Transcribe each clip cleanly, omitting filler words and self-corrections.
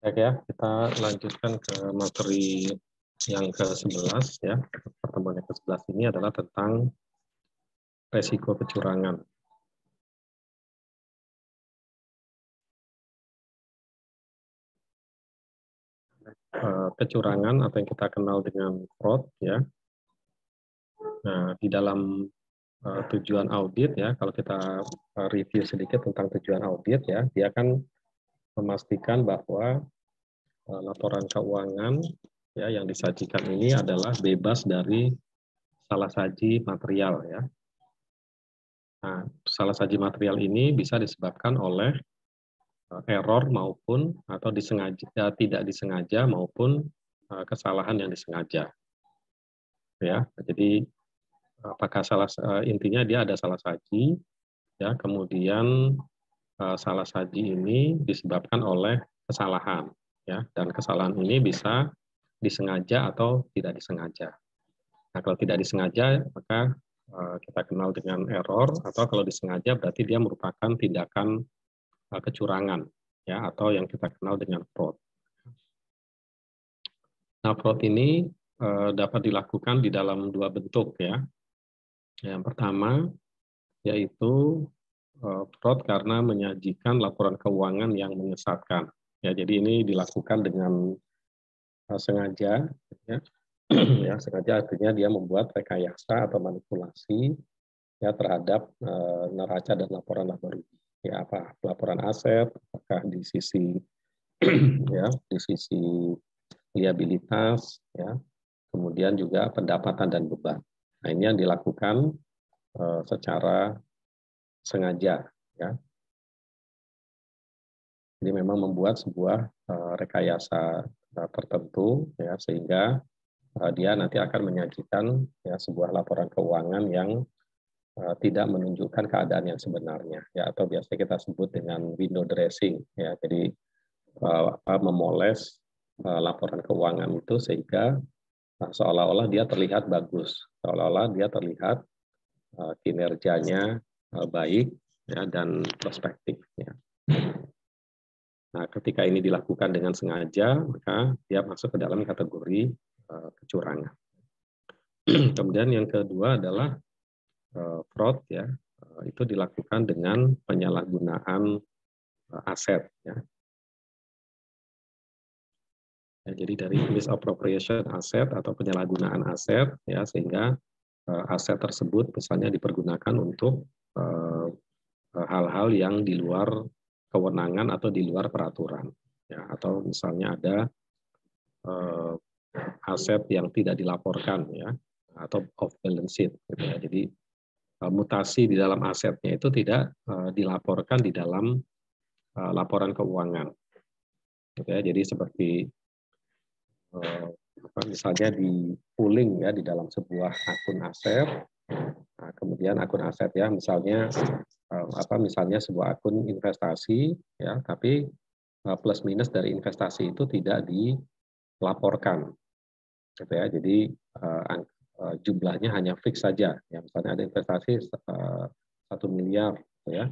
Baik ya, kita lanjutkan ke materi yang ke-11 ya. Pertemuan yang ke-11 ini adalah tentang resiko kecurangan. Kecurangan atau yang kita kenal dengan fraud ya. Nah, di dalam tujuan audit ya, kalau kita review sedikit tentang tujuan audit ya, dia akan memastikan bahwa laporan keuangan ya yang disajikan ini adalah bebas dari salah saji material ya. Nah, salah saji material ini bisa disebabkan oleh error maupun atau disengaja tidak disengaja maupun kesalahan yang disengaja. Ya, jadi apakah intinya dia ada salah saji ya, kemudian salah saji ini disebabkan oleh kesalahan ya, dan kesalahan ini bisa disengaja atau tidak disengaja. Nah, kalau tidak disengaja maka kita kenal dengan error, atau kalau disengaja berarti dia merupakan tindakan kecurangan ya, atau yang kita kenal dengan fraud. Nah, fraud ini dapat dilakukan di dalam dua bentuk ya. Yang pertama yaitu fraud karena menyajikan laporan keuangan yang menyesatkan. Ya, jadi ini dilakukan dengan sengaja ya. Ya, sengaja artinya dia membuat rekayasa atau manipulasi ya terhadap neraca dan laporan laba rugi. Ya, apa laporan aset, apakah di sisi ya, di sisi liabilitas ya, kemudian juga pendapatan dan beban. Nah, ini yang dilakukan secara sengaja ya. Jadi memang membuat sebuah rekayasa tertentu ya, sehingga dia nanti akan menyajikan ya sebuah laporan keuangan yang tidak menunjukkan keadaan yang sebenarnya ya, atau biasa kita sebut dengan window dressing ya. Jadi memoles laporan keuangan itu sehingga seolah-olah dia terlihat bagus, seolah-olah dia terlihat kinerjanya baik ya, dan prospektif ya. Nah, ketika ini dilakukan dengan sengaja, maka dia masuk ke dalam kategori kecurangan. Kemudian yang kedua adalah fraud ya, itu dilakukan dengan penyalahgunaan aset ya. Ya, jadi dari misappropriation aset atau penyalahgunaan aset ya, sehingga aset tersebut misalnya dipergunakan untuk hal-hal yang di luar kewenangan atau di luar peraturan ya, atau misalnya ada aset yang tidak dilaporkan ya, atau off balance sheet gitu ya. Jadi mutasi di dalam asetnya itu tidak dilaporkan di dalam laporan keuangan gitu ya. Jadi seperti misalnya di pooling ya di dalam sebuah akun aset. Nah, kemudian akun aset ya, misalnya misalnya sebuah akun investasi ya, tapi plus minus dari investasi itu tidak dilaporkan gitu ya. Jadi jumlahnya hanya fix saja ya, misalnya ada investasi 1 miliar gitu ya.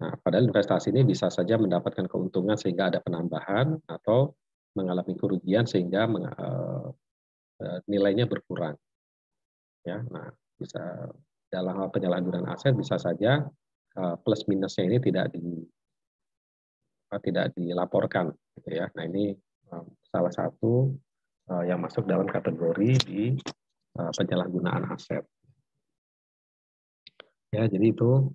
Nah, padahal investasi ini bisa saja mendapatkan keuntungan sehingga ada penambahan, atau mengalami kerugian sehingga nilainya berkurang ya. Nah, bisa dalam hal penyalahgunaan aset bisa saja plus minusnya ini tidak dilaporkan gitu ya. Nah, ini salah satu yang masuk dalam kategori di penyalahgunaan aset. Ya, jadi itu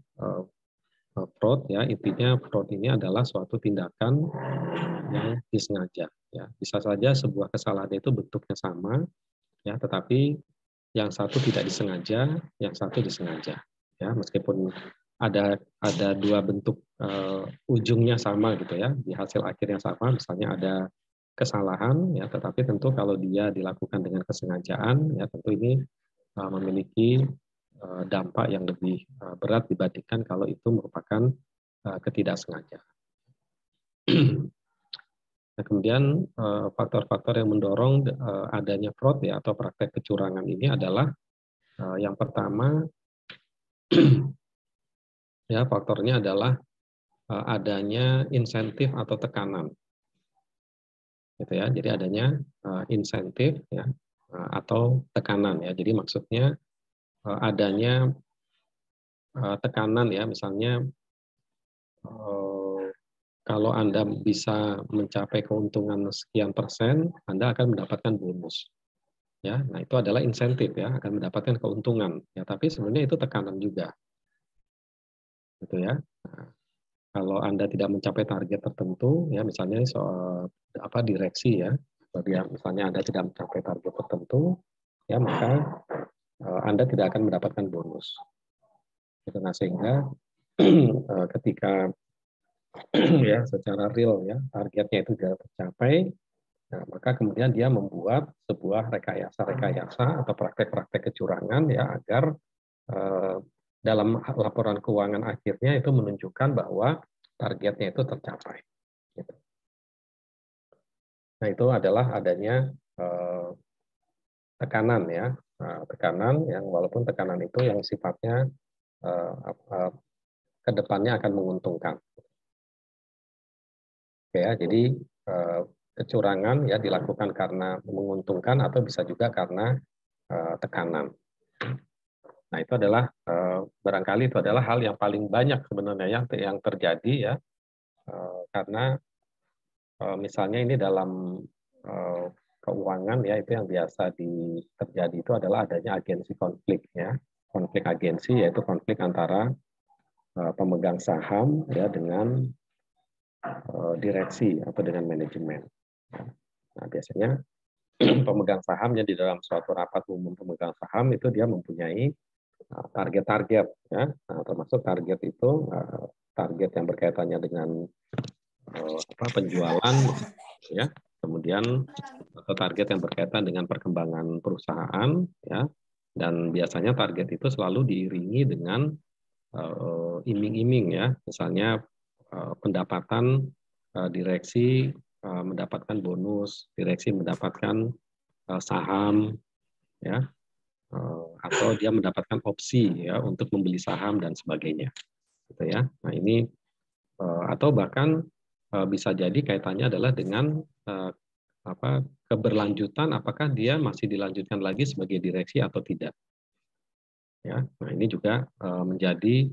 fraud ya, intinya fraud ini adalah suatu tindakan yang disengaja ya. Bisa saja sebuah kesalahan itu bentuknya sama ya, tetapi yang satu tidak disengaja, yang satu disengaja ya, meskipun ada dua bentuk ujungnya sama gitu ya, di hasil akhirnya sama, misalnya ada kesalahan ya, tetapi tentu kalau dia dilakukan dengan kesengajaan ya, tentu ini memiliki dampak yang lebih berat dibandingkan kalau itu merupakan ketidaksengajaan. Nah, kemudian faktor-faktor yang mendorong adanya fraud ya, atau praktek kecurangan ini adalah yang pertama ya, faktornya adalah adanya insentif atau tekanan gitu ya. Jadi adanya insentif ya atau tekanan ya. Jadi maksudnya adanya tekanan ya, misalnya kalau Anda bisa mencapai keuntungan sekian persen, Anda akan mendapatkan bonus. Ya, nah itu adalah insentif ya, akan mendapatkan keuntungan. Ya, tapi sebenarnya itu tekanan juga, gitu ya. Nah, kalau Anda tidak mencapai target tertentu, ya misalnya soal direksi ya, kalau dia misalnya Anda tidak mencapai target tertentu, ya maka Anda tidak akan mendapatkan bonus. Gitu. Nah sehingga ketika ya secara real ya targetnya itu tidak tercapai, nah, maka kemudian dia membuat sebuah rekayasa-rekayasa atau praktek-praktek kecurangan ya agar dalam laporan keuangan akhirnya itu menunjukkan bahwa targetnya itu tercapai. Gitu. Nah itu adalah adanya tekanan ya, tekanan yang walaupun tekanan itu yang sifatnya ke depannya akan menguntungkan. Oke ya, jadi kecurangan ya dilakukan karena menguntungkan atau bisa juga karena tekanan. Nah itu adalah barangkali itu adalah hal yang paling banyak sebenarnya yang terjadi ya, karena misalnya ini dalam keuangan ya itu yang biasa terjadi itu adalah adanya agensi konflik ya, konflik agensi yaitu konflik antara pemegang saham ya dengan direksi atau dengan manajemen. Nah biasanya pemegang sahamnya di dalam suatu rapat umum pemegang saham itu dia mempunyai target-target ya, nah, termasuk target itu target yang berkaitannya dengan penjualan ya, kemudian atau target yang berkaitan dengan perkembangan perusahaan ya, dan biasanya target itu selalu diiringi dengan iming-iming ya, misalnya pendapatan direksi mendapatkan bonus, direksi mendapatkan saham ya, atau dia mendapatkan opsi ya untuk membeli saham dan sebagainya gitu ya. Nah ini atau bahkan bisa jadi kaitannya adalah dengan keberlanjutan, apakah dia masih dilanjutkan lagi sebagai direksi atau tidak ya. Nah ini juga menjadi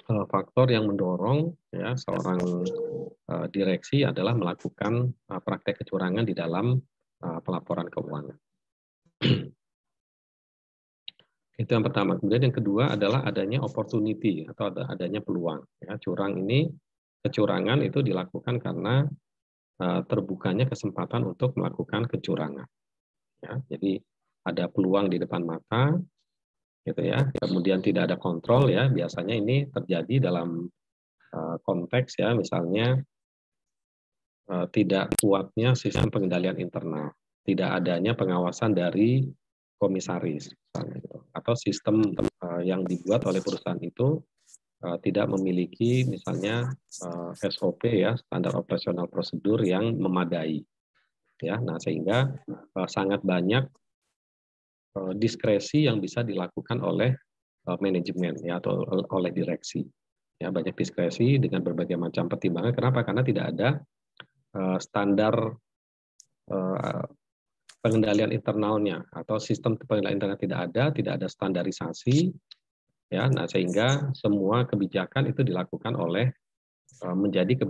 faktor yang mendorong ya seorang direksi adalah melakukan praktek kecurangan di dalam pelaporan keuangan. Itu yang pertama. Kemudian yang kedua adalah adanya opportunity atau adanya peluang. Ya, kecurangan itu dilakukan karena terbukanya kesempatan untuk melakukan kecurangan. Ya, jadi ada peluang di depan mata, gitu ya. Kemudian tidak ada kontrol ya. Biasanya ini terjadi dalam konteks ya, misalnya tidak kuatnya sistem pengendalian internal, tidak adanya pengawasan dari komisaris, misalnya gitu. Atau sistem yang dibuat oleh perusahaan itu tidak memiliki misalnya SOP ya, standar operasional prosedur yang memadai. Ya, nah sehingga sangat banyak diskresi yang bisa dilakukan oleh manajemen ya atau oleh direksi. Ya, banyak diskresi dengan berbagai macam pertimbangan. Kenapa? Karena tidak ada standar pengendalian internalnya atau sistem pengendalian internal tidak ada standarisasi ya. Nah, sehingga semua kebijakan itu dilakukan oleh menjadi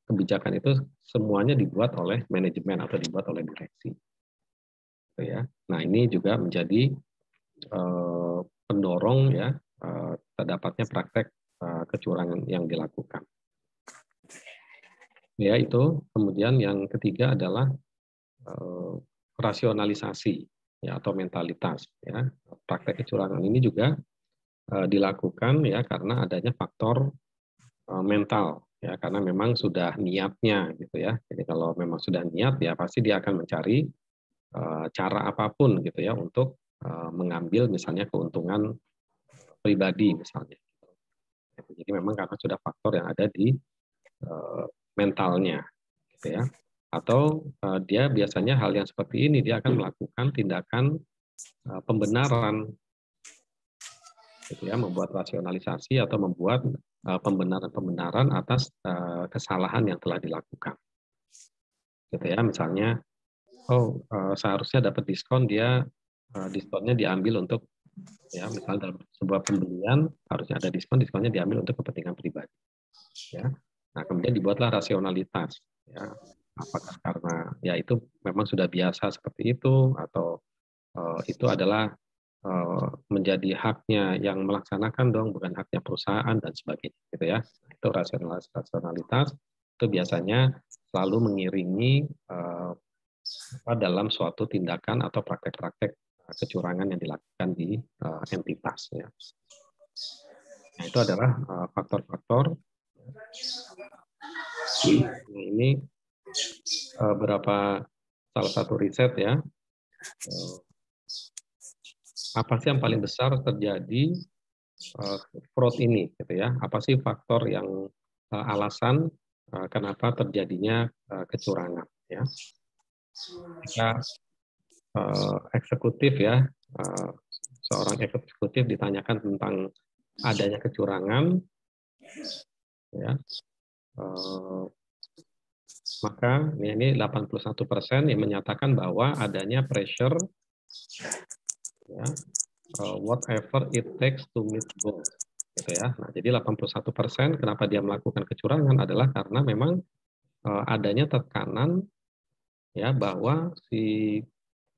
kebijakan itu semuanya dibuat oleh manajemen atau dibuat oleh direksi. Gitu ya. Nah, ini juga menjadi pendorong ya terdapatnya praktek kecurangan yang dilakukan. Ya, itu. Kemudian yang ketiga adalah rasionalisasi ya atau mentalitas ya. Praktek kecurangan ini juga dilakukan ya karena adanya faktor mental ya, karena memang sudah niatnya gitu ya. Jadi kalau memang sudah niat ya pasti dia akan mencari cara apapun gitu ya untuk mengambil misalnya keuntungan pribadi misalnya. Jadi memang karena sudah faktor yang ada di mentalnya gitu ya. Atau dia biasanya hal yang seperti ini dia akan melakukan tindakan pembenaran gitu ya, membuat rasionalisasi atau membuat pembenaran-pembenaran atas kesalahan yang telah dilakukan. gitu ya. Misalnya, seharusnya dapat diskon, dia diskonnya diambil untuk, ya misalnya dalam sebuah pembelian harusnya ada diskon, diskonnya diambil untuk kepentingan pribadi, ya. Nah, kemudian dibuatlah rasionalitas, ya. Apakah karena ya itu memang sudah biasa seperti itu, atau itu adalah menjadi haknya yang melaksanakan dong, bukan haknya perusahaan dan sebagainya, gitu ya. Itu rasionalitas itu biasanya selalu mengiringi dalam suatu tindakan atau praktek-praktek kecurangan yang dilakukan di entitas, ya. Nah, itu adalah faktor-faktor. Ini beberapa salah satu riset, ya. Apa sih yang paling besar terjadi fraud ini, gitu ya? Apa sih faktor yang alasan kenapa terjadinya kecurangan, ya? Jika eksekutif, ya, seorang eksekutif ditanyakan tentang adanya kecurangan, ya, maka ini 81% yang menyatakan bahwa adanya pressure, ya, whatever it takes to meet goals, gitu ya. Nah, jadi 81% kenapa dia melakukan kecurangan adalah karena memang adanya tekanan, ya, bahwa si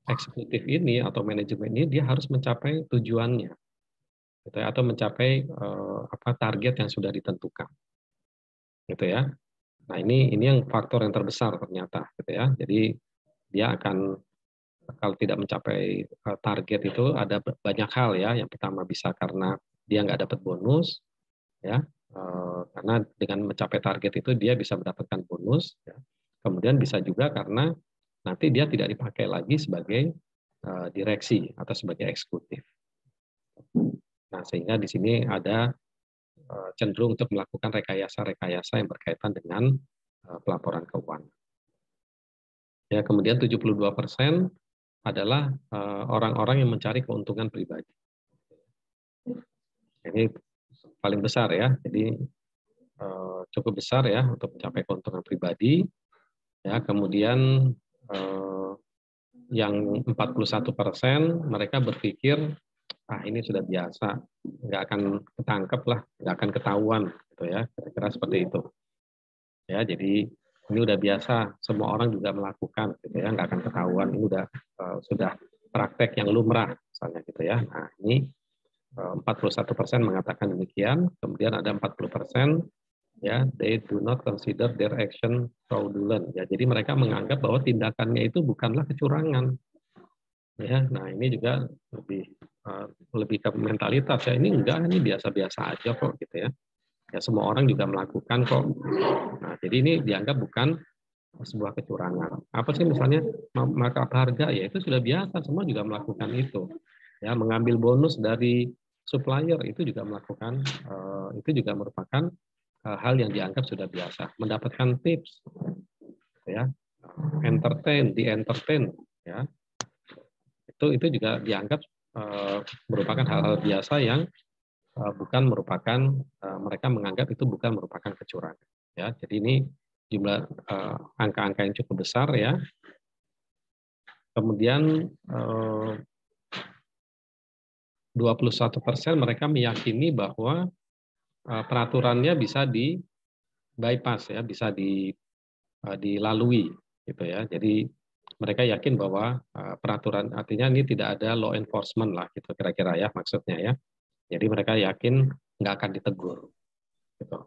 eksekutif ini atau manajemen ini dia harus mencapai tujuannya, gitu ya, atau mencapai target yang sudah ditentukan, gitu ya. Nah, ini yang faktor yang terbesar ternyata, gitu ya. Jadi dia akan, kalau tidak mencapai target itu ada banyak hal, ya. Yang pertama bisa karena dia nggak dapat bonus, ya, karena dengan mencapai target itu dia bisa mendapatkan bonus, ya. Kemudian bisa juga karena nanti dia tidak dipakai lagi sebagai direksi atau sebagai eksekutif. Nah, sehingga di sini ada cenderung untuk melakukan rekayasa-rekayasa yang berkaitan dengan pelaporan keuangan. Ya, kemudian 72% adalah orang-orang yang mencari keuntungan pribadi. Ini paling besar, ya. Jadi cukup besar, ya, untuk mencapai keuntungan pribadi. Ya, kemudian yang 41% mereka berpikir, ini sudah biasa, nggak akan ketangkep lah, nggak akan ketahuan, gitu ya, kira-kira seperti itu. Ya, jadi ini udah biasa, semua orang juga melakukan, gitu ya, nggak akan ketahuan, ini sudah praktek yang lumrah, misalnya, gitu ya. Nah, ini 41% mengatakan demikian, kemudian ada 40%, ya, they do not consider their action fraudulent. Ya, jadi mereka menganggap bahwa tindakannya itu bukanlah kecurangan. Ya, nah ini juga lebih ke mentalitas, ya. Ini enggak, ini biasa-biasa aja kok, gitu ya. Ya, semua orang juga melakukan kok. Nah, jadi ini dianggap bukan sebuah kecurangan. Apa sih misalnya markup harga, ya itu sudah biasa, semua juga melakukan itu. Ya, mengambil bonus dari supplier itu juga itu juga merupakan hal yang dianggap sudah biasa. Mendapatkan tips, ya, di entertain, ya, itu juga dianggap merupakan hal-hal biasa yang bukan merupakan, mereka menganggap itu bukan merupakan kecurangan, ya. Jadi ini jumlah angka-angka yang cukup besar, ya. Kemudian 21% mereka meyakini bahwa peraturannya bisa di bypass, ya, bisa dilalui, gitu ya. Jadi mereka yakin bahwa peraturan, artinya ini tidak ada law enforcement lah, gitu kira-kira, ya, maksudnya, ya. Jadi mereka yakin nggak akan ditegur, gitu.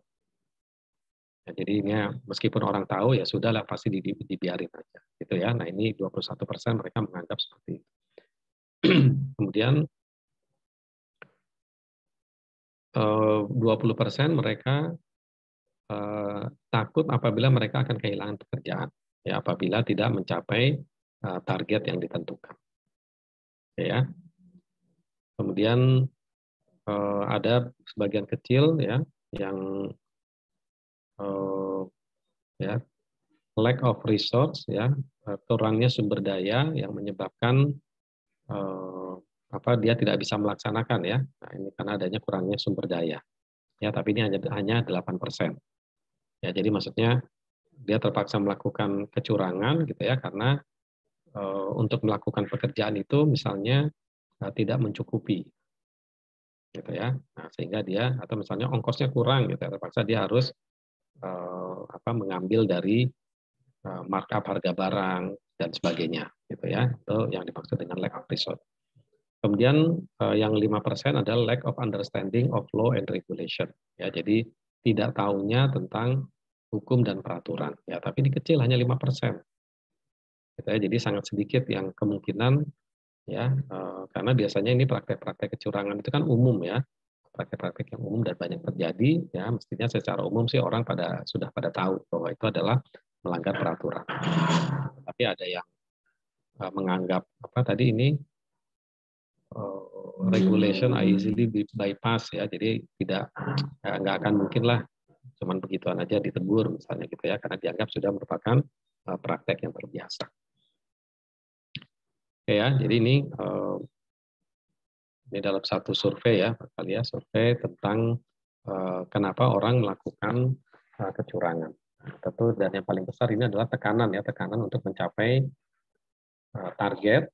Ya, jadi ini meskipun orang tahu, ya sudahlah, pasti dibiarin aja, gitu ya. Nah, ini 21% mereka menganggap seperti itu. Kemudian 20% mereka takut apabila mereka akan kehilangan pekerjaan, ya, apabila tidak mencapai target yang ditentukan, ya. Kemudian ada sebagian kecil, ya, yang ya, lack of resource, ya, kurangnya sumber daya yang menyebabkan dia tidak bisa melaksanakan, ya. Nah, ini karena adanya kurangnya sumber daya, ya, tapi ini hanya 8%. Ya, jadi maksudnya dia terpaksa melakukan kecurangan gitu ya, karena untuk melakukan pekerjaan itu misalnya tidak mencukupi gitu ya. Nah, sehingga dia atau misalnya ongkosnya kurang gitu ya, terpaksa dia harus mengambil dari markup harga barang dan sebagainya gitu ya. Itu yang dimaksud dengan lack of resource. Kemudian yang 5% adalah lack of understanding of law and regulation. Ya, jadi tidak tahunya tentang hukum dan peraturan. Ya, tapi ini kecil hanya 5%. Gitu ya, jadi sangat sedikit yang kemungkinan ya, karena biasanya ini praktek-praktek kecurangan itu kan umum ya, praktek-praktek yang umum dan banyak terjadi ya, mestinya secara umum sih orang sudah pada tahu bahwa itu adalah melanggar peraturan. Tapi ada yang menganggap apa tadi ini regulation easily bypass ya, jadi nggak akan mungkin lah cuman begituan aja ditegur misalnya gitu ya, karena dianggap sudah merupakan praktek yang terbiasa. Oke ya, jadi ini dalam satu survei ya, kali ya, survei tentang kenapa orang melakukan kecurangan. Tentu dan yang paling besar ini adalah tekanan ya, tekanan untuk mencapai target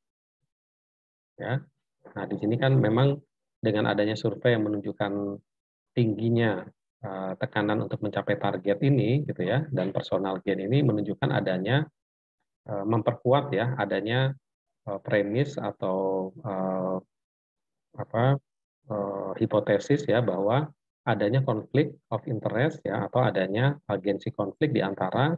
ya. Nah, di sini kan memang dengan adanya survei yang menunjukkan tingginya tekanan untuk mencapai target ini gitu ya, dan personal gain ini menunjukkan adanya memperkuat ya adanya premis atau hipotesis ya bahwa adanya konflik of interest ya atau adanya agensi konflik di antara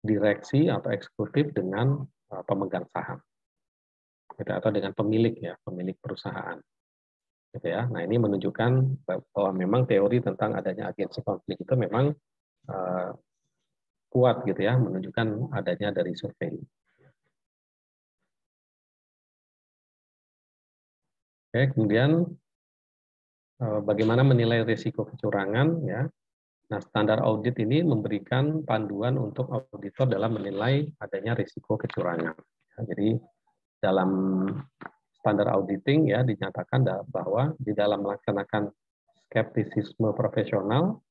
direksi atau eksekutif dengan pemegang saham gitu, atau dengan pemilik ya, pemilik perusahaan gitu ya. Nah, ini menunjukkan bahwa memang teori tentang adanya agensi konflik itu memang kuat gitu ya, menunjukkan adanya dari survei. Oke, kemudian bagaimana menilai risiko kecurangan ya. Nah, standar audit ini memberikan panduan untuk auditor dalam menilai adanya risiko kecurangan. Ya, jadi dalam standar auditing ya dinyatakan bahwa di dalam melaksanakan skeptisisme profesional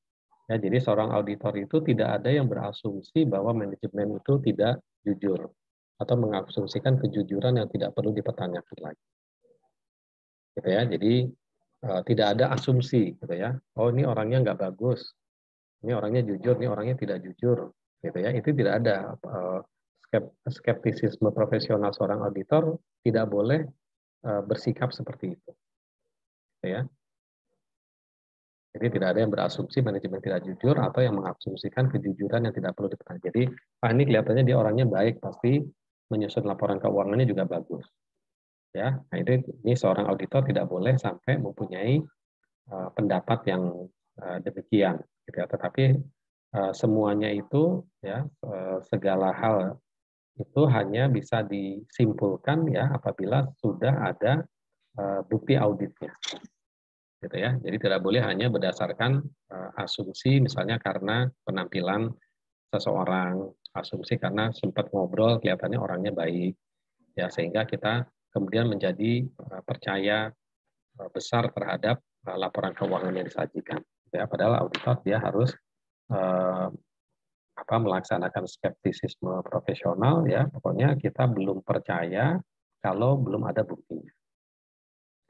ya, jadi seorang auditor itu tidak ada yang berasumsi bahwa manajemen itu tidak jujur atau mengasumsikan kejujuran yang tidak perlu dipertanyakan lagi. Gitu ya. Jadi tidak ada asumsi gitu ya. Oh, ini orangnya nggak bagus. Ini orangnya jujur, ini orangnya tidak jujur, gitu ya. Itu tidak ada skeptisisme profesional seorang auditor tidak boleh bersikap seperti itu, gitu ya. Jadi tidak ada yang berasumsi manajemen tidak jujur atau yang mengasumsikan kejujuran yang tidak perlu dipertanyakan. Jadi, ini kelihatannya dia orangnya baik, pasti menyusun laporan keuangannya juga bagus, ya. Nah, ini seorang auditor tidak boleh sampai mempunyai pendapat yang demikian, gitu ya. Tetapi semuanya itu ya segala hal itu hanya bisa disimpulkan ya apabila sudah ada bukti auditnya, gitu ya. Jadi tidak boleh hanya berdasarkan asumsi misalnya karena penampilan seseorang, asumsi karena sempat ngobrol kelihatannya orangnya baik ya, sehingga kita kemudian menjadi percaya besar terhadap laporan keuangan yang disajikan. Ya, padahal auditor dia harus melaksanakan skeptisisme profesional ya, pokoknya kita belum percaya kalau belum ada buktinya,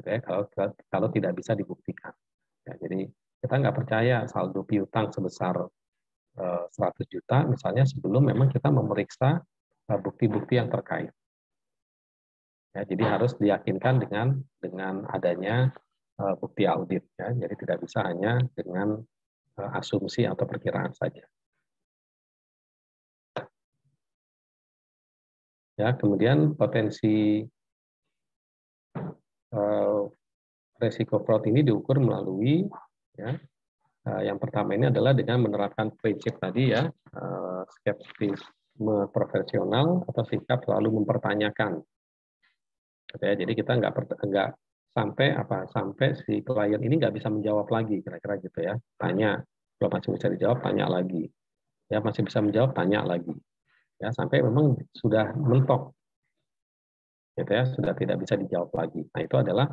gitu ya, kalau tidak bisa dibuktikan. Ya, jadi kita nggak percaya saldo piutang sebesar 100 juta misalnya sebelum memang kita memeriksa bukti-bukti yang terkait. Ya, jadi harus diyakinkan dengan adanya bukti audit ya, jadi tidak bisa hanya dengan asumsi atau perkiraan saja. Ya, kemudian potensi resiko fraud ini diukur melalui ya, yang pertama ini adalah dengan menerapkan prinsip tadi ya, skeptisisme profesional atau sikap selalu mempertanyakan. Ya, jadi kita nggak sampai si klien ini nggak bisa menjawab lagi, kira-kira gitu ya. Tanya, kalau masih bisa dijawab, tanya lagi. Ya, masih bisa menjawab, tanya lagi. Ya, sampai memang sudah mentok, gitu ya, sudah tidak bisa dijawab lagi. Nah, itu adalah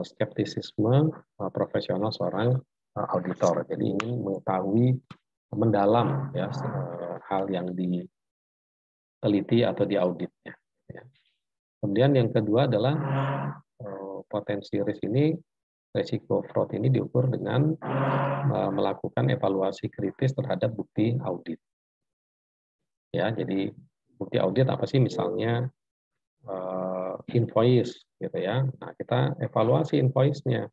skeptisisme profesional seorang auditor. Jadi ingin mengetahui mendalam ya hal yang diteliti atau diauditnya. Ya. Kemudian yang kedua adalah potensi risiko fraud ini diukur dengan melakukan evaluasi kritis terhadap bukti audit. Ya, jadi bukti audit apa sih? Misalnya invoice, gitu ya. Nah, kita evaluasi invoice-nya.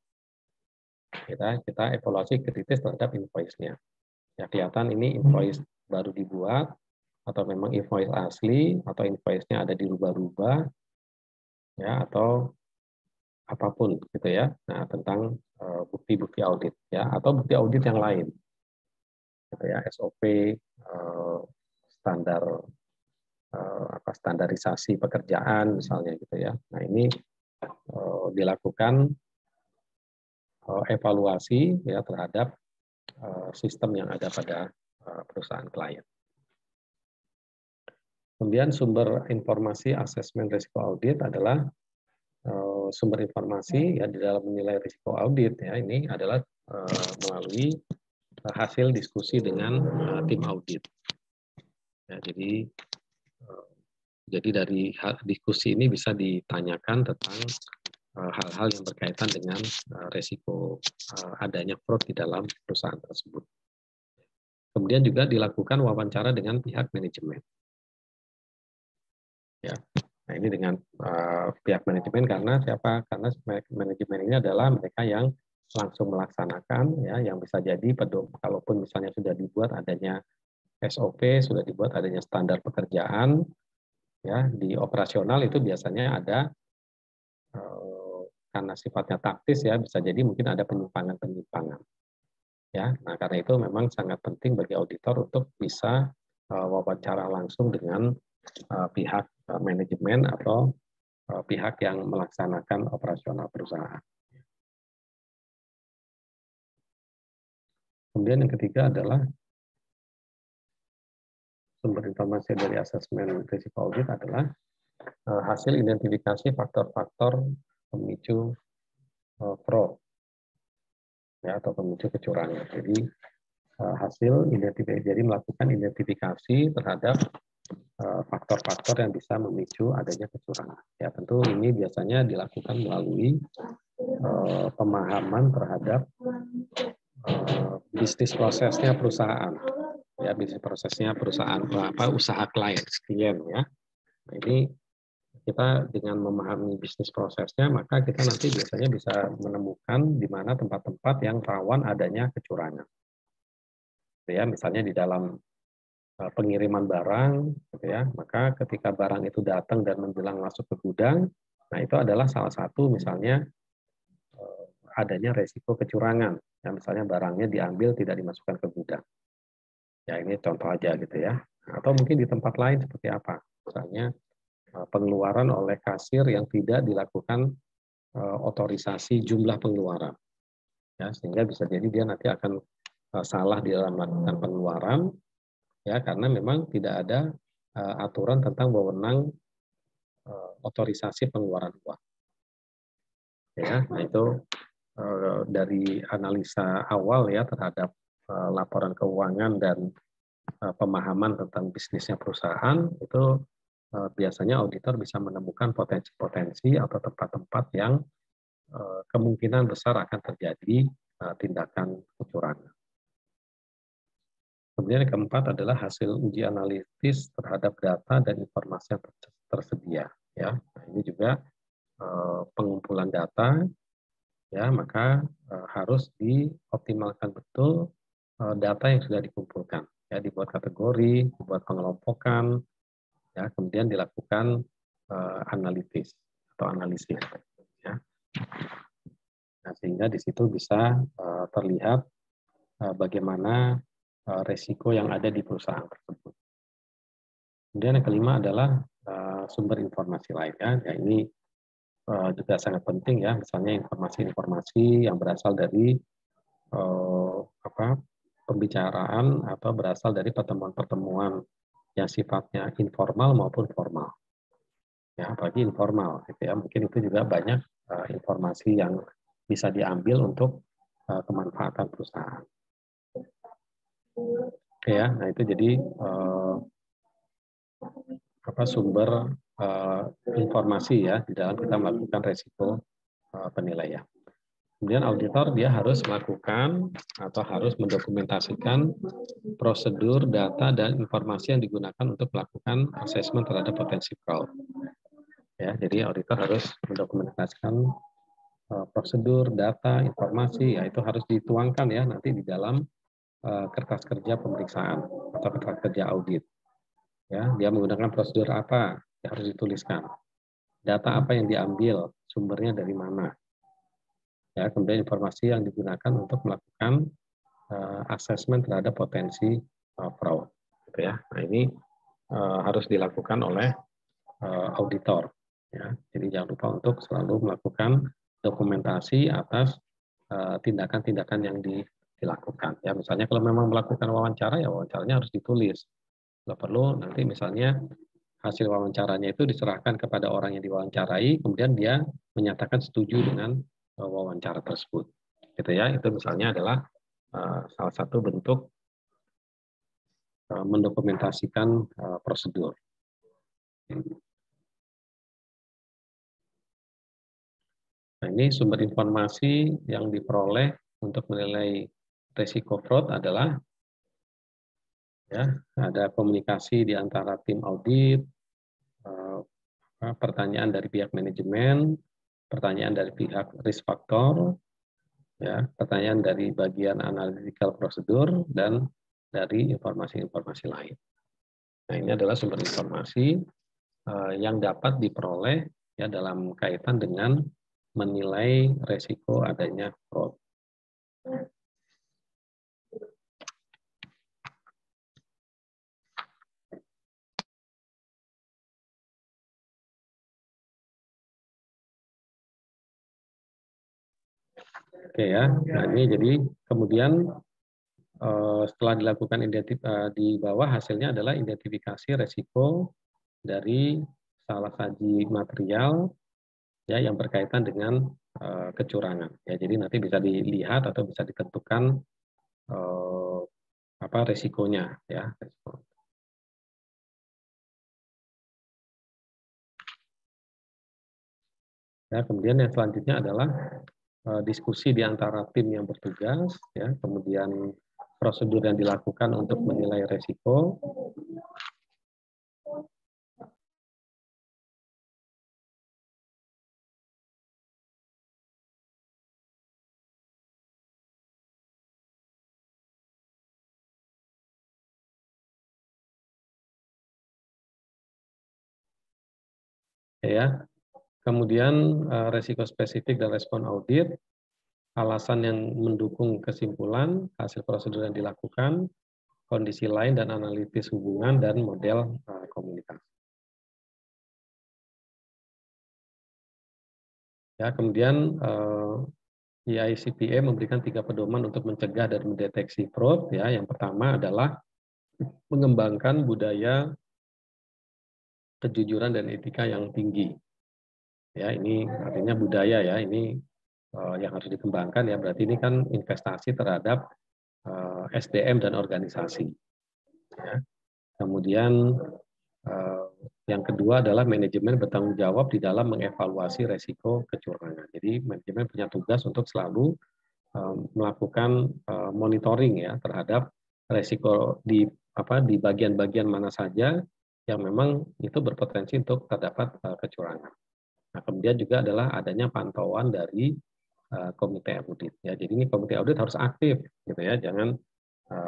Kita evaluasi kritis terhadap invoice-nya. Ya, kelihatan ini invoice baru dibuat atau memang invoice asli atau invoice-nya ada dirubah-rubah, ya, atau apapun gitu ya. Nah, tentang bukti-bukti audit ya, atau bukti audit yang lain. Gitu ya, SOP, standar standarisasi pekerjaan misalnya gitu ya. Nah, ini dilakukan evaluasi ya terhadap sistem yang ada pada perusahaan klien. Kemudian sumber informasi asesmen risiko audit adalah sumber informasi ya di dalam menilai risiko audit ya, ini adalah melalui hasil diskusi dengan tim audit. Ya, jadi dari diskusi ini bisa ditanyakan tentang hal-hal yang berkaitan dengan risiko adanya fraud di dalam perusahaan tersebut. Kemudian juga dilakukan wawancara dengan pihak manajemen. Ya, nah ini dengan pihak manajemen karena siapa? Karena manajemen ini adalah mereka yang langsung melaksanakan, ya, yang bisa jadi kalaupun misalnya sudah dibuat adanya SOP, sudah dibuat adanya standar pekerjaan, ya di operasional itu biasanya ada karena sifatnya taktis ya bisa jadi mungkin ada penyimpangan-penyimpangan. Ya, nah karena itu memang sangat penting bagi auditor untuk bisa wawancara langsung dengan pihak manajemen atau pihak yang melaksanakan operasional perusahaan. Kemudian yang ketiga adalah sumber informasi dari asesmen risiko audit adalah hasil identifikasi faktor-faktor pemicu fraud ya, atau pemicu kecurangan. Jadi hasil identifikasi, jadi melakukan identifikasi terhadap faktor-faktor yang bisa memicu adanya kecurangan. Ya, tentu ini biasanya dilakukan melalui pemahaman terhadap bisnis prosesnya perusahaan. Ya, bisnis prosesnya perusahaan usaha klien ya. Nah, ini kita dengan memahami bisnis prosesnya, maka kita nanti biasanya bisa menemukan di mana tempat-tempat yang rawan adanya kecurangan. Ya, misalnya di dalam pengiriman barang, gitu ya, maka ketika barang itu datang dan menjelang masuk ke gudang, nah itu adalah salah satu misalnya adanya resiko kecurangan. Ya, misalnya barangnya diambil tidak dimasukkan ke gudang. Ya ini contoh aja gitu ya. Atau mungkin di tempat lain seperti apa? Misalnya pengeluaran oleh kasir yang tidak dilakukan otorisasi jumlah pengeluaran. Ya, sehingga bisa jadi dia nanti akan salah di dalam melakukan pengeluaran, ya karena memang tidak ada aturan tentang wewenang otorisasi pengeluaran uang. Ya, nah itu dari analisa awal ya terhadap laporan keuangan dan pemahaman tentang bisnisnya perusahaan itu biasanya auditor bisa menemukan potensi-potensi atau tempat-tempat yang kemungkinan besar akan terjadi tindakan kecurangan. Kemudian yang keempat adalah hasil uji analitis terhadap data dan informasi yang tersedia. Ya, nah, ini juga pengumpulan data, ya maka harus dioptimalkan betul data yang sudah dikumpulkan. Ya, dibuat kategori, dibuat pengelompokan, ya kemudian dilakukan analisis atau analisis. Ya. Nah, sehingga di situ bisa terlihat bagaimana resiko yang ada di perusahaan tersebut. Kemudian yang kelima adalah sumber informasi lainnya. Ya, ini juga sangat penting ya, misalnya informasi-informasi yang berasal dari pembicaraan atau berasal dari pertemuan-pertemuan yang sifatnya informal maupun formal. Ya, apalagi informal gitu ya. Mungkin itu juga banyak informasi yang bisa diambil untuk kemanfaatan perusahaan. Oke ya, nah itu jadi sumber informasi ya di dalam kita melakukan resiko penilaian. Kemudian auditor dia harus melakukan atau harus mendokumentasikan prosedur, data, dan informasi yang digunakan untuk melakukan asesmen terhadap potensi fraud. Ya, jadi auditor harus mendokumentasikan prosedur, data, informasi, ya itu harus dituangkan ya nanti di dalam kertas kerja pemeriksaan atau kertas kerja audit. Ya, dia menggunakan prosedur apa, ya harus dituliskan. Data apa yang diambil, sumbernya dari mana. Ya, kemudian informasi yang digunakan untuk melakukan asesmen terhadap potensi fraud. Gitu ya. Nah ini harus dilakukan oleh auditor. Ya. Jadi jangan lupa untuk selalu melakukan dokumentasi atas tindakan-tindakan yang dilakukan. Ya, misalnya kalau memang melakukan wawancara, ya wawancaranya harus ditulis. Kalau perlu nanti misalnya hasil wawancaranya itu diserahkan kepada orang yang diwawancarai, kemudian dia menyatakan setuju dengan wawancara tersebut. Gitu ya, itu misalnya adalah salah satu bentuk mendokumentasikan prosedur. Nah, ini sumber informasi yang diperoleh untuk menilai risiko fraud adalah ya, ada komunikasi di antara tim audit, pertanyaan dari pihak manajemen, pertanyaan dari pihak risk factor, ya, pertanyaan dari bagian analytical prosedur, dan dari informasi-informasi lain. Nah, ini adalah sumber informasi yang dapat diperoleh ya dalam kaitan dengan menilai resiko adanya fraud. Oke ya, nah ini jadi kemudian setelah dilakukan di bawah hasilnya adalah identifikasi resiko dari salah saji material ya yang berkaitan dengan kecurangan. Ya, jadi nanti bisa dilihat atau bisa ditentukan resikonya ya. Ya, kemudian yang selanjutnya adalah diskusi di antara tim yang bertugas, ya, kemudian prosedur yang dilakukan untuk menilai resiko, ya, kemudian resiko spesifik dan respon audit, alasan yang mendukung kesimpulan, hasil prosedur yang dilakukan, kondisi lain dan analisis hubungan dan model komunikasi. Ya, kemudian EICPA memberikan 3 pedoman untuk mencegah dan mendeteksi fraud. Ya, yang pertama adalah mengembangkan budaya kejujuran dan etika yang tinggi. Ya, ini artinya budaya ya, ini yang harus dikembangkan ya. Berarti ini kan investasi terhadap SDM dan organisasi. Ya. Kemudian yang kedua adalah manajemen bertanggung jawab di dalam mengevaluasi resiko kecurangan. Jadi manajemen punya tugas untuk selalu melakukan monitoring ya terhadap resiko di bagian-bagian mana saja yang memang itu berpotensi untuk terdapat kecurangan. Nah, kemudian juga adalah adanya pantauan dari komite audit. Ya, jadi ini komite audit harus aktif, gitu ya. Jangan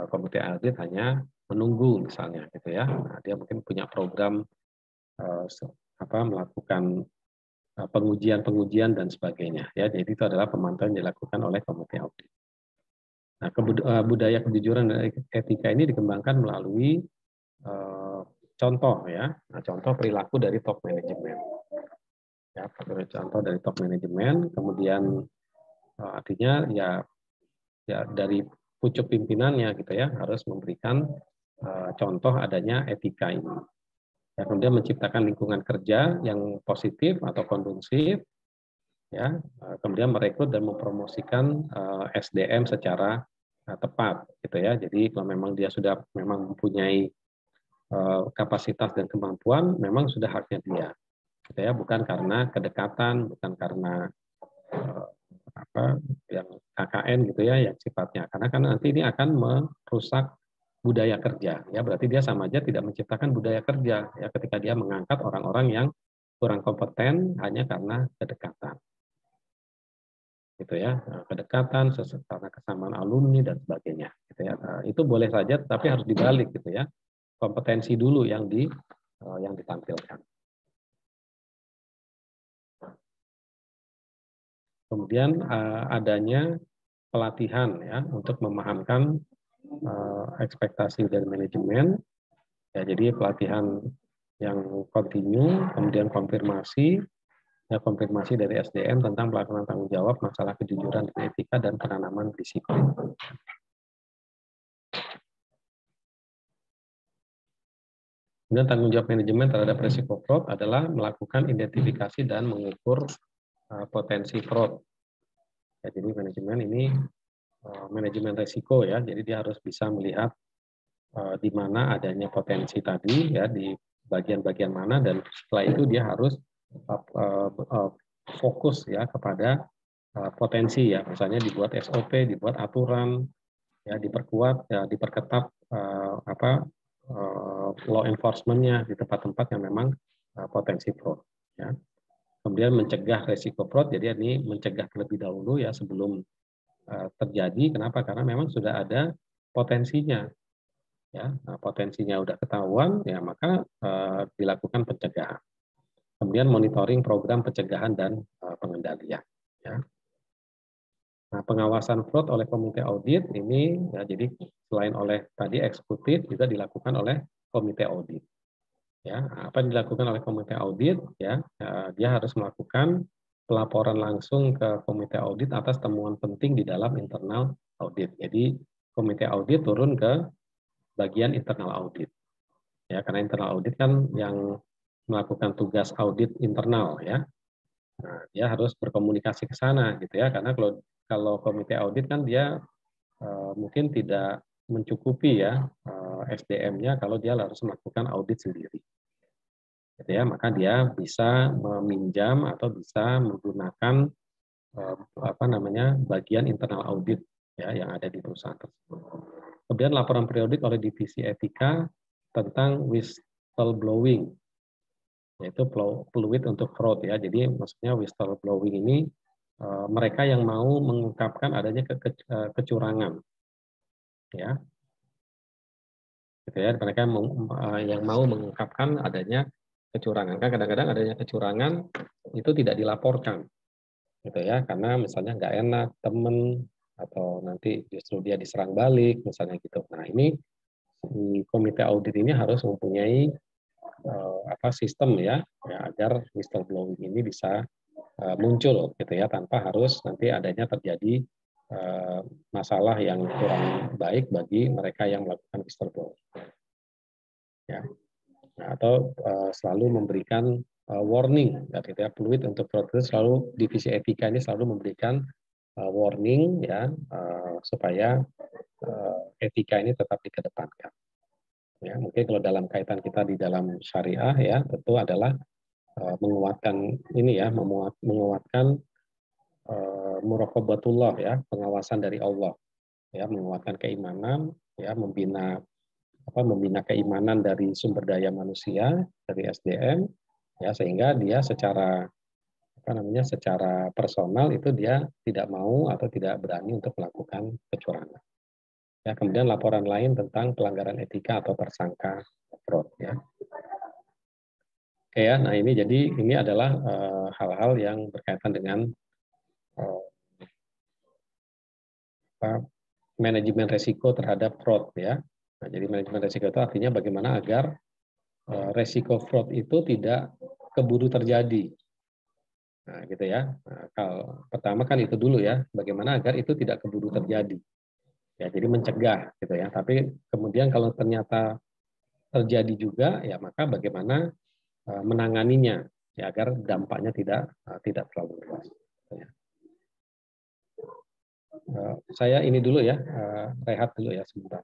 komite audit hanya menunggu misalnya, gitu ya. Nah, dia mungkin punya program melakukan pengujian dan sebagainya. Ya, jadi itu adalah pemantauan yang dilakukan oleh komite audit. Nah, budaya kejujuran dan etika ini dikembangkan melalui contoh ya. Nah, contoh perilaku dari top manajemen. Ya, contoh dari top manajemen, kemudian artinya ya dari pucuk pimpinannya gitu ya harus memberikan contoh adanya etika ini. Ya, kemudian menciptakan lingkungan kerja yang positif atau kondusif ya, kemudian merekrut dan mempromosikan SDM secara tepat, gitu ya. Jadi kalau memang dia sudah memang mempunyai kapasitas dan kemampuan, memang sudah haknya dia, gitu ya. Bukan karena kedekatan, bukan karena apa yang KKN gitu ya, yang sifatnya. Karena kan nanti ini akan merusak budaya kerja, ya. Berarti dia sama aja tidak menciptakan budaya kerja, ya, ketika dia mengangkat orang-orang yang kurang kompeten hanya karena kedekatan, gitu ya. Kedekatan karena kesamaan alumni dan sebagainya, gitu ya. Itu boleh saja, tapi harus dibalik, gitu ya. Kompetensi dulu yang ditampilkan. Kemudian adanya pelatihan, ya, untuk memahamkan ekspektasi dari manajemen, ya. Jadi pelatihan yang kontinu, kemudian konfirmasi, ya, konfirmasi dari SDM tentang pelaksanaan tanggung jawab masalah kejujuran dan etika dan penanaman disiplin. Kemudian tanggung jawab manajemen terhadap risiko fraud adalah melakukan identifikasi dan mengukur potensi fraud. Ya, jadi manajemen ini manajemen risiko, ya. Jadi dia harus bisa melihat di mana adanya potensi tadi, ya, di bagian-bagian mana, dan setelah itu dia harus fokus, ya, kepada potensi, ya. Misalnya dibuat SOP, dibuat aturan, ya, diperkuat, ya, diperketat law enforcement-nya di tempat-tempat yang memang potensi fraud, ya. Kemudian mencegah resiko fraud, jadi ini mencegah terlebih dahulu, ya, sebelum terjadi. Kenapa? Karena memang sudah ada potensinya, ya. Nah, potensinya udah ketahuan, ya, maka dilakukan pencegahan. Kemudian monitoring program pencegahan dan pengendalian, ya. Nah, pengawasan fraud oleh komite audit ini, ya, jadi selain oleh tadi eksekutif juga dilakukan oleh komite audit, ya. Apa yang dilakukan oleh komite audit, ya, dia harus melakukan pelaporan langsung ke komite audit atas temuan penting di dalam internal audit. Jadi komite audit turun ke bagian internal audit, ya, karena internal audit kan yang melakukan tugas audit internal, ya. Nah, dia harus berkomunikasi ke sana, gitu ya, karena kalau komite audit kan dia mungkin tidak mencukupi, ya, SDM-nya kalau dia harus melakukan audit sendiri, gitu ya. Maka dia bisa meminjam atau bisa menggunakan bagian internal audit, ya, yang ada di perusahaan tersebut. Kemudian laporan periodik oleh divisi etika tentang whistleblowing, yaitu peluit untuk fraud, ya. Jadi maksudnya whistleblowing ini mereka yang mau mengungkapkan adanya kecurangan, ya, gitu ya. Mereka yang mau mengungkapkan adanya kecurangan. Kan kadang-kadang adanya kecurangan itu tidak dilaporkan, gitu ya, karena misalnya nggak enak temen, atau nanti justru dia diserang balik, misalnya gitu. Nah, ini komite audit ini harus mempunyai sistem, ya, agar whistleblowing ini bisa muncul, gitu ya, tanpa harus nanti adanya terjadi masalah yang kurang baik bagi mereka yang melakukan whistleblowing, ya. Nah, atau selalu memberikan warning, gitu ya. Peluit untuk fraud itu selalu, divisi etika ini selalu memberikan warning, ya, supaya etika ini tetap dikedepankan. Ya, mungkin kalau dalam kaitan kita di dalam syariah, ya, tentu adalah menguatkan ini, ya, menguatkan muraqabatullah, ya, pengawasan dari Allah, ya, menguatkan keimanan, ya, membina keimanan dari sumber daya manusia, dari SDM, ya, sehingga dia secara personal itu dia tidak mau atau tidak berani untuk melakukan kecurangan. Ya, kemudian laporan lain tentang pelanggaran etika atau tersangka fraud, ya. Oke, ya. Nah, ini adalah hal-hal yang berkaitan dengan manajemen risiko terhadap fraud, ya. Nah, jadi manajemen risiko itu artinya bagaimana agar risiko fraud itu tidak keburu terjadi. Nah, gitu ya. Nah, kalau pertama kan itu dulu, ya, bagaimana agar itu tidak keburu terjadi. Ya, jadi mencegah, gitu ya. Tapi kemudian kalau ternyata terjadi juga, ya, maka bagaimana menanganinya, ya, agar dampaknya tidak terlalu luas. Saya ini dulu ya, rehat dulu ya sebentar.